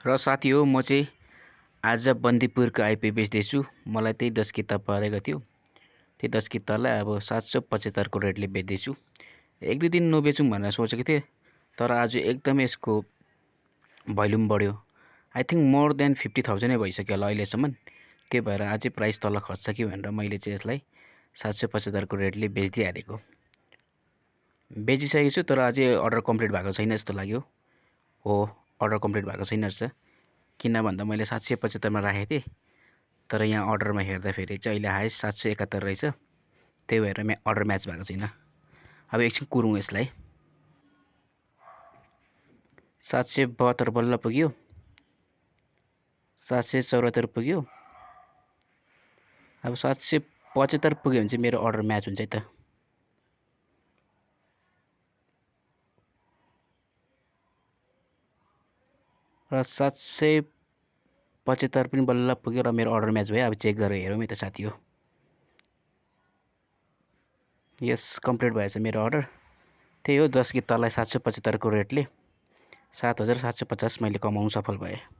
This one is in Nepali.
र साथी हो म चाहिँ आज बन्दीपुरको आइपी बेच्दैछु। मलाई त्यही 10 किता परेको थियो। त्यही 10 कितालाई अब 775 को रेटले बेच्दैछु। एक दुई दिन नबेचौँ भनेर सोचेको थिएँ, तर आज एकदमै यसको भोल्युम बढ्यो। आई थिङ्क मोर देन 50,000 नै भइसक्यो होला अहिलेसम्म। त्यही भएर अझै प्राइस तल खस्छ कि भनेर मैले चाहिँ यसलाई 775 को रेटले बेचिदिइहालेको। बेचिसकेको छु, तर अझै अर्डर कम्प्लिट भएको छैन जस्तो लाग्यो। हो, अर्डर कम्प्लिट भएको छैन रहेछ। किन भन्दा मैले 775 मा राखेको थिएँ, तर यहाँ अर्डरमा हेर्दाखेरि चाहिँ अहिले हाइस्ट 771 रहेछ। त्यही भएर अर्डर म्याच भएको छैन। अब एकछिन कुरौँ यसलाई। 772 बल्ल पुग्यो, 774 पुग्यो। अब 775 पुग्यो भने चाहिँ मेरो अर्डर म्याच हुन्छ है त। र 775 पनि बल्ल पुग्यो र मेरो अर्डर म्याच भयो। अब चेक गरेर हेरौँ है त साथी हो। यस, कम्प्लिट भएछ मेरो अर्डर। त्यही हो, 10 कितालाई 775 को रेटले 7,750 मैले कमाउनु सफल भएँ।